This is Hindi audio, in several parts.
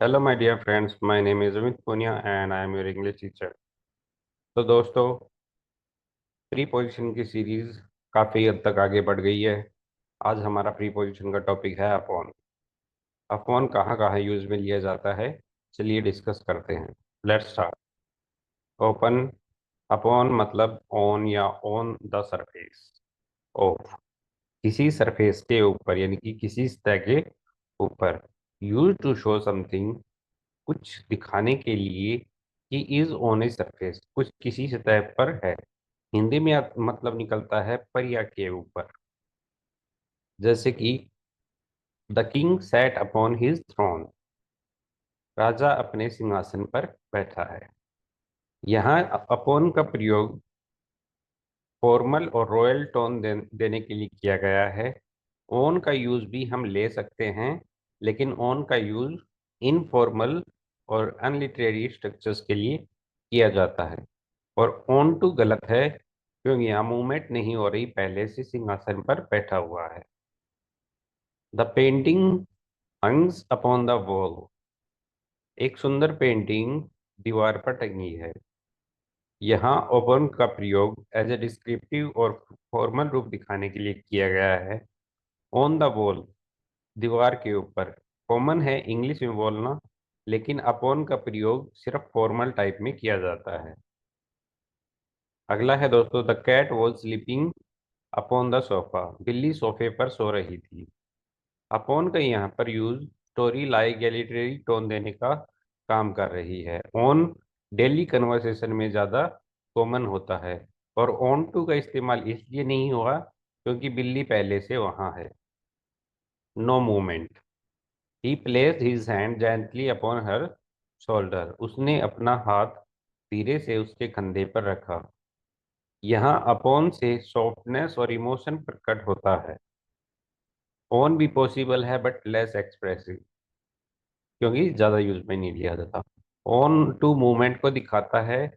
Hello my dear friends, my name is Amit Punia and I am your English teacher. तो दोस्तों, प्रीपोजिशन की सीरीज काफ़ी हद तक आगे बढ़ गई है। आज हमारा प्रीपोजिशन का टॉपिक है अपॉन। अपॉन कहाँ कहाँ यूज में लिया जाता है, चलिए डिस्कस करते हैं। Let's start. ओपन। अपॉन मतलब ऑन या ऑन द सरफेस ऑफ, किसी सरफेस के ऊपर यानी कि किसी सतह के ऊपर। यूज टू शो समथिंग, कुछ दिखाने के लिए कि इज ऑन ए सरफेस, कुछ किसी सतह पर है। हिंदी में मतलब निकलता है पर या के ऊपर। जैसे कि the king sat upon his throne, राजा अपने सिंहासन पर बैठा है। यहाँ अपॉन का प्रयोग फॉर्मल और रॉयल टोन देने के लिए किया गया है। ऑन का यूज भी हम ले सकते हैं, लेकिन ऑन का यूज इनफॉर्मल और अनलिटरेरी स्ट्रक्चर्स के लिए किया जाता है। और ऑन टू गलत है, क्योंकि यहाँ मूवमेंट नहीं हो रही, पहले से सिंहासन पर बैठा हुआ है। The painting hangs upon the wall, एक सुंदर पेंटिंग दीवार पर टंगी है। यहाँ ओपन का प्रयोग एज ए डिस्क्रिप्टिव और फॉर्मल रूप दिखाने के लिए किया गया है। ऑन द वॉल, दीवार के ऊपर। कॉमन है इंग्लिश में बोलना, लेकिन अपॉन का प्रयोग सिर्फ फॉर्मल टाइप में किया जाता है। अगला है दोस्तों, the cat was sleeping upon the sofa, बिल्ली सोफे पर सो रही थी। अपॉन का यहाँ पर यूज स्टोरी लाइक या लिटरेरी टोन देने का काम कर रही है। ऑन डेली कन्वर्सेशन में ज़्यादा कॉमन होता है, और ऑन टू का इस्तेमाल इसलिए नहीं हुआ क्योंकि बिल्ली पहले से वहाँ है। No movement. He placed his hand gently upon her shoulder, उसने अपना हाथ धीरे से उसके कंधे पर रखा। यहाँ अपॉन से सॉफ्टनेस और इमोशन प्रकट होता है। ऑन भी पॉसिबल है बट लेस एक्सप्रेसिव, क्योंकि ज़्यादा यूज में नहीं लिया जाता। ऑन टू मूवमेंट को दिखाता है,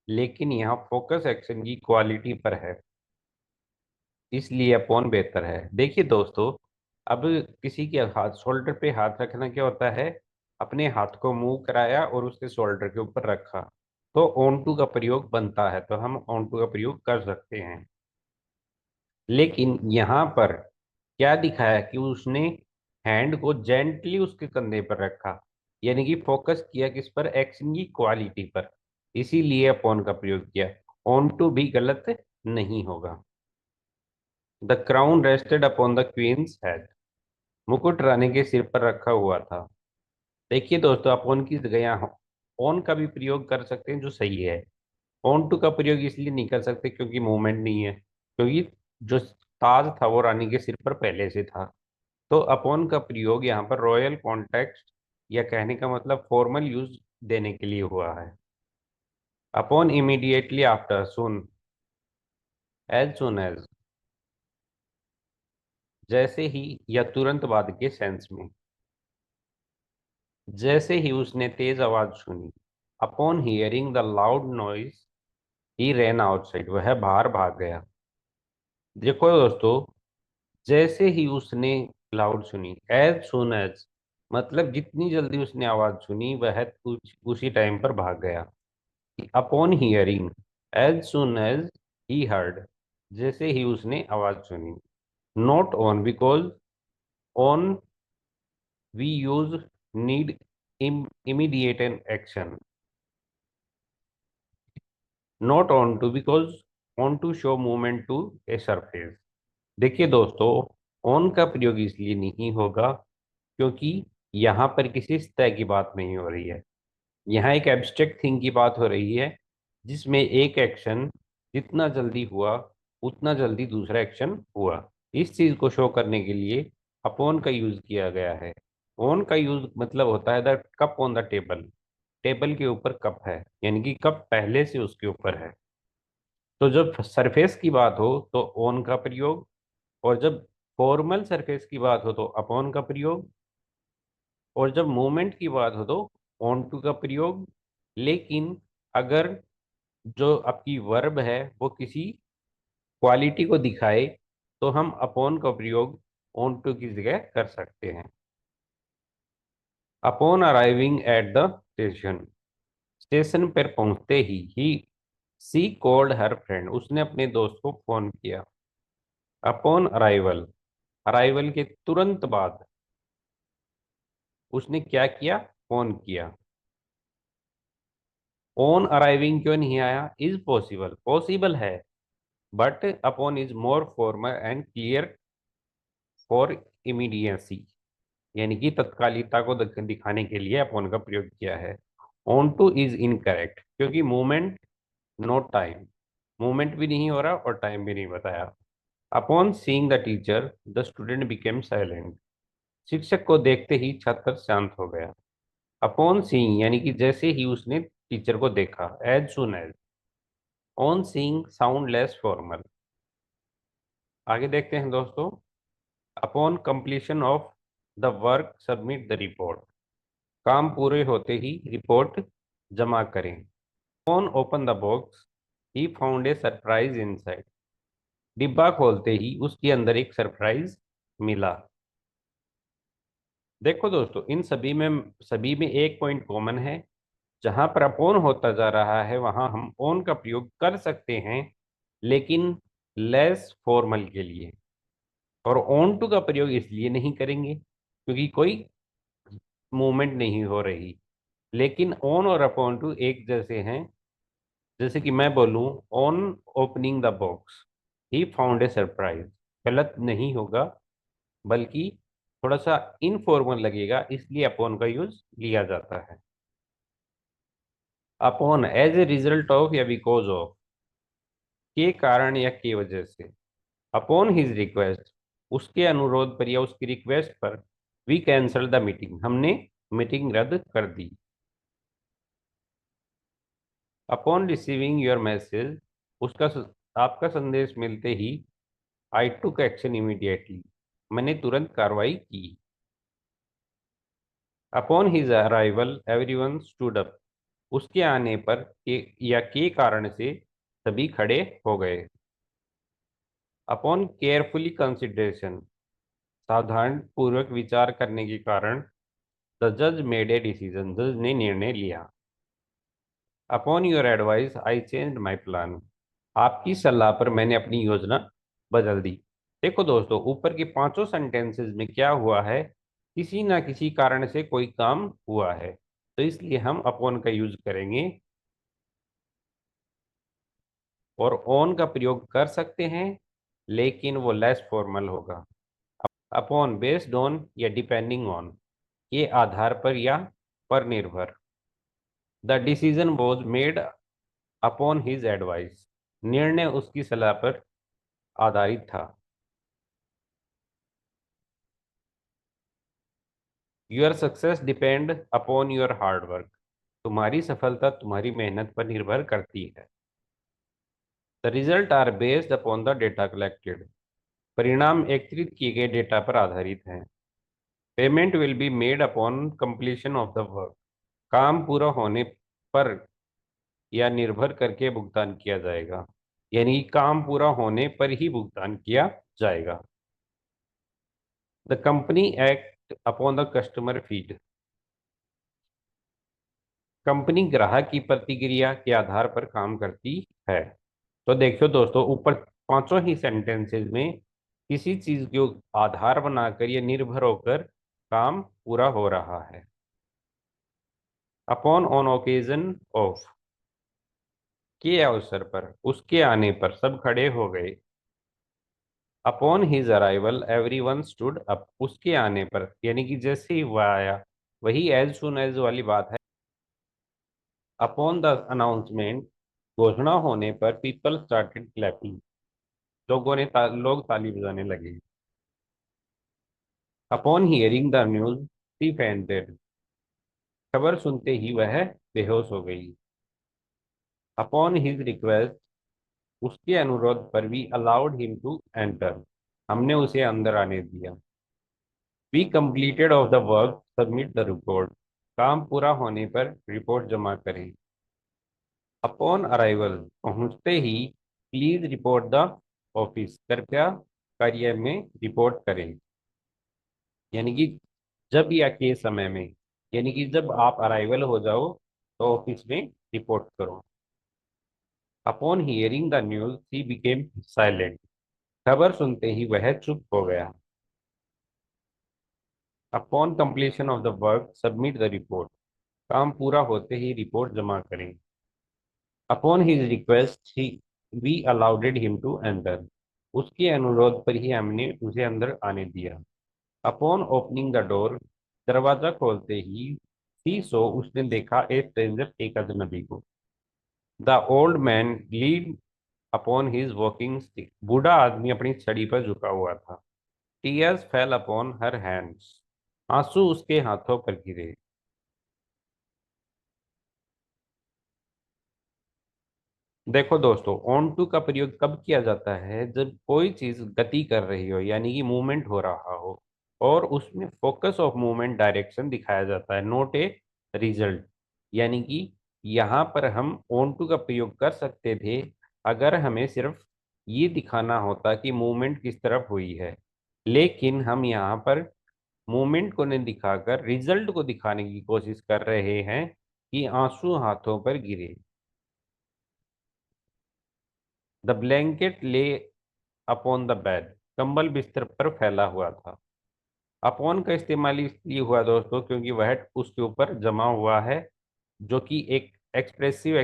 लेकिन यहाँ फोकस एक्शन की क्वालिटी पर है, इसलिए अपॉन बेहतर है। देखिए दोस्तों, अब किसी के हाथ शोल्डर पे हाथ रखना क्या होता है, अपने हाथ को मूव कराया और उसके शोल्डर के ऊपर रखा, तो ऑन टू का प्रयोग बनता है, तो हम ऑन टू का प्रयोग कर सकते हैं। लेकिन यहाँ पर क्या दिखाया कि उसने हैंड को जेंटली उसके कंधे पर रखा, यानी कि फोकस किया किस पर, एक्शन की क्वालिटी पर, इसीलिए अपॉन का प्रयोग किया। ऑन टू भी गलत नहीं होगा। The crown rested upon the queen's head, मुकुट रानी के सिर पर रखा हुआ था। देखिए दोस्तों, आप ऑन की जगह यहाँ ऑन का भी प्रयोग कर सकते हैं, जो सही है। ऑन टू का प्रयोग इसलिए नहीं कर सकते क्योंकि मूवमेंट नहीं है, क्योंकि जो ताज था वो रानी के सिर पर पहले से था। तो अपॉन का प्रयोग यहाँ पर रॉयल कॉन्टेक्स्ट, या कहने का मतलब फॉर्मल यूज देने के लिए हुआ है। अपॉन इमीडिएटली आफ्टर, सुन। एज सुन एज, जैसे ही या तुरंत बाद के सेंस में। जैसे ही उसने तेज आवाज सुनी, upon hearing the loud noise he ran outside, वह बाहर भाग गया। देखो दोस्तों, जैसे ही उसने लाउड सुनी, एज सुन एज मतलब जितनी जल्दी उसने आवाज सुनी वह उसी टाइम पर भाग गया। अपॉन हियरिंग, एज सुन एज ही हर्ड, जैसे ही उसने आवाज सुनी। Not on, because on we use need immediate an action. Not onto, because onto show movement to a surface. देखिए दोस्तों, ऑन का प्रयोग इसलिए नहीं होगा क्योंकि यहाँ पर किसी सतह की बात नहीं हो रही है। यहाँ एक एब्स्ट्रैक्ट थिंग की बात हो रही है, जिसमें एक एक्शन जितना जल्दी हुआ उतना जल्दी दूसरा एक्शन हुआ। इस चीज को शो करने के लिए अपॉन का यूज किया गया है। ऑन का यूज मतलब होता है the cup on the table, table के ऊपर कप है, यानी कि कप पहले से उसके ऊपर है। तो जब सरफेस की बात हो तो ऑन का प्रयोग, और जब फॉर्मल सरफेस की बात हो तो अपॉन का प्रयोग, और जब मूवमेंट की बात हो तो ऑन टू का प्रयोग। लेकिन अगर जो आपकी वर्ब है वो किसी क्वालिटी को दिखाए, तो हम अपॉन का प्रयोग ऑन टू की जगह कर सकते हैं। Upon arriving at the station, station पर पहुंचते ही सी कॉल्ड हर फ्रेंड, उसने अपने दोस्त को फोन किया। अपॉन अराइवल, अराइवल के तुरंत बाद उसने क्या किया, फोन किया। ऑन अराइविंग क्यों नहीं आया, इज पॉसिबल, पॉसिबल है, but upon is more formal and clear for immediacy, यानी कि तत्कालिकता को दिखाने के लिए अपॉन का प्रयोग किया है। ऑन टू इज इनकरेक्ट, क्योंकि मूवमेंट नोट टाइम, मूवमेंट भी नहीं हो रहा और टाइम भी नहीं बताया। Upon seeing the teacher the student became silent, शिक्षक को देखते ही छात्र शांत हो गया। अपॉन सीइंग यानी कि जैसे ही उसने टीचर को देखा, एज सुन as. On seeing sound less formal. आगे देखते हैं दोस्तों। Upon completion of the work submit the report, काम पूरे होते ही रिपोर्ट जमा करें। On open the box he found a surprise inside, डिब्बा खोलते ही उसके अंदर एक सरप्राइज मिला। देखो दोस्तों, इन सभी में एक पॉइंट कॉमन है। जहां पर अपॉन होता जा रहा है वहां हम ऑन का प्रयोग कर सकते हैं, लेकिन लेस फॉर्मल के लिए। और ऑन टू का प्रयोग इसलिए नहीं करेंगे क्योंकि कोई मूवमेंट नहीं हो रही। लेकिन ऑन और अपॉन टू एक जैसे हैं। जैसे कि मैं बोलूं, on opening the box he found a surprise, गलत नहीं होगा, बल्कि थोड़ा सा इनफॉर्मल लगेगा, इसलिए अपॉन का यूज लिया जाता है। Upon as a result of या बिकॉज ऑफ, के कारण या के वजह से। अपॉन हिज रिक्वेस्ट, उसके अनुरोध पर या उसकी रिक्वेस्ट पर। वी कैंसल द मीटिंग, हमने मीटिंग रद्द कर दी। अपॉन रिसीविंग योर मैसेज, उसका आपका संदेश मिलते ही। आई टुक एक्शन इमीडिएटली, मैंने तुरंत कार्रवाई की। Upon his arrival everyone stood up, उसके आने पर या के कारण से सभी खड़े हो गए। अपॉन केयरफुली कंसिडरेशन, सावधान पूर्वक विचार करने के कारण। द जज मेड ए डिसीजन, जज ने निर्णय लिया। Upon your advice I change my plan, आपकी सलाह पर मैंने अपनी योजना बदल दी। देखो दोस्तों, ऊपर के पांचों सेंटेंसेस में क्या हुआ है, किसी ना किसी कारण से कोई काम हुआ है, तो इसलिए हम अपॉन का यूज करेंगे। और ऑन का प्रयोग कर सकते हैं, लेकिन वो लेस फॉर्मल होगा। अपॉन बेस्ड ऑन या डिपेंडिंग ऑन, के आधार पर या पर निर्भर। The decision was made upon his advice, निर्णय उसकी सलाह पर आधारित था। Your success depend upon your hard work, तुम्हारी सफलता तुम्हारी मेहनत पर निर्भर करती है। The result are based upon the data collected, परिणाम एकत्रित किए गए डेटा पर आधारित हैं। Payment will be made upon completion of the work, काम पूरा होने पर या निर्भर करके भुगतान किया जाएगा, यानी काम पूरा होने पर ही भुगतान किया जाएगा। The company act upon the customer feed, company ग्राहक की प्रतिक्रिया के आधार पर काम करती है। तो देखियो दोस्तों, ऊपर पांचों ही सेंटेंसेस में किसी चीज को आधार बनाकर या निर्भर होकर काम पूरा हो रहा है। अपॉन ऑन ओकेजन ऑफ, के अवसर पर, उसके आने पर सब खड़े हो गए। Upon his arrival everyone stood up, उसके आने पर यानी कि जैसे ही वह आया, वही एज सुन एज वाली बात है। अपॉन द अनाउंसमेंट, घोषणा होने पर पीपल स्टार्टेड क्लैपिंग, लोग ताली बजाने लगे। Upon hearing the news she fainted, खबर सुनते ही वह बेहोश हो गई। अपॉन हिज रिक्वेस्ट, उसके अनुरोध पर we allowed him to enter, हमने उसे अंदर आने दिया। We completed of the work submit the report, काम पूरा होने पर रिपोर्ट जमा करें। अपॉन अराइवल, पहुंचते ही प्लीज रिपोर्ट द ऑफिस, कृपया कार्यालय में रिपोर्ट करें, यानी कि जब या के समय में। यानी कि जब आप अराइवल हो जाओ तो ऑफिस में रिपोर्ट करो। Upon hearing the news he became silent. खबर सुनते ही वह चुप हो गया। Upon completion of the work submit the report. काम पूरा होते ही रिपोर्ट जमा करें। Upon his request he we allowed him to enter. उसके अनुरोध पर ही हमने उसे अंदर आने दिया। अपॉन ओपनिंग द डोर, दरवाजा खोलते ही सी सो उसने देखा ए स्ट्रेंजर, एक अजनबी को। The old man lead upon his walking stick. बूढ़ा आदमी अपनी छड़ी पर झुका हुआ था। Tears fail upon her hands. आंसू उसके हाथों पर गिरे। देखो दोस्तों, ऑन टू का प्रयोग कब किया जाता है? जब कोई चीज गति कर रही हो, यानी कि मूवमेंट हो रहा हो, और उसमें फोकस ऑफ मूवमेंट डायरेक्शन दिखाया जाता है, नोट ए रिजल्ट। यानी कि यहाँ पर हम ऑन टू का प्रयोग कर सकते थे अगर हमें सिर्फ ये दिखाना होता कि मूवमेंट किस तरफ हुई है। लेकिन हम यहाँ पर मूवमेंट को नहीं दिखाकर रिजल्ट को दिखाने की कोशिश कर रहे हैं कि आंसू हाथों पर गिरे। द ब्लैंकेट ले अपॉन द बेड। कंबल बिस्तर पर फैला हुआ था। अपॉन का इस्तेमाल इसलिए हुआ दोस्तों क्योंकि वह उसके ऊपर जमा हुआ है, जो कि एक एक्सप्रेसिव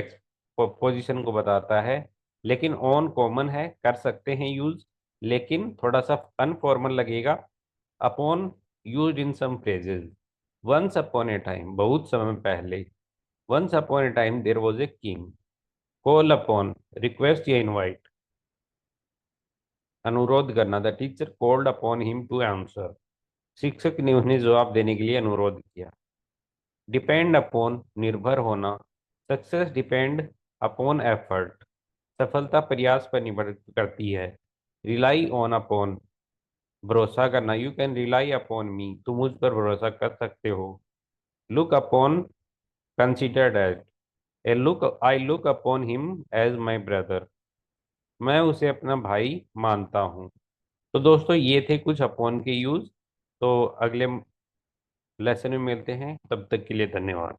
पोजीशन को बताता है। लेकिन ऑन कॉमन है, कर सकते हैं यूज, लेकिन थोड़ा सा अनफॉर्मल लगेगा। Upon use in some phrases. Once upon a time, बहुत समय पहले। Once upon a time there was a king. Call upon, request या इनवाइट, अनुरोध करना। The teacher called upon him to answer. शिक्षक ने उन्हें जवाब देने के लिए अनुरोध किया। डिपेंड अपॉन, निर्भर होना। Success depend upon effort. सफलता प्रयास पर निर्भर करती है। रिलाई ऑन अपॉन, भरोसा करना। You can rely upon me, तुम मुझ पर भरोसा कर सकते हो। Look upon, considered as. A look, I look upon him as my brother. मैं उसे अपना भाई मानता हूँ। तो दोस्तों, ये थे कुछ अपॉन के यूज। तो अगले लेसन में मिलते हैं, तब तक के लिए धन्यवाद।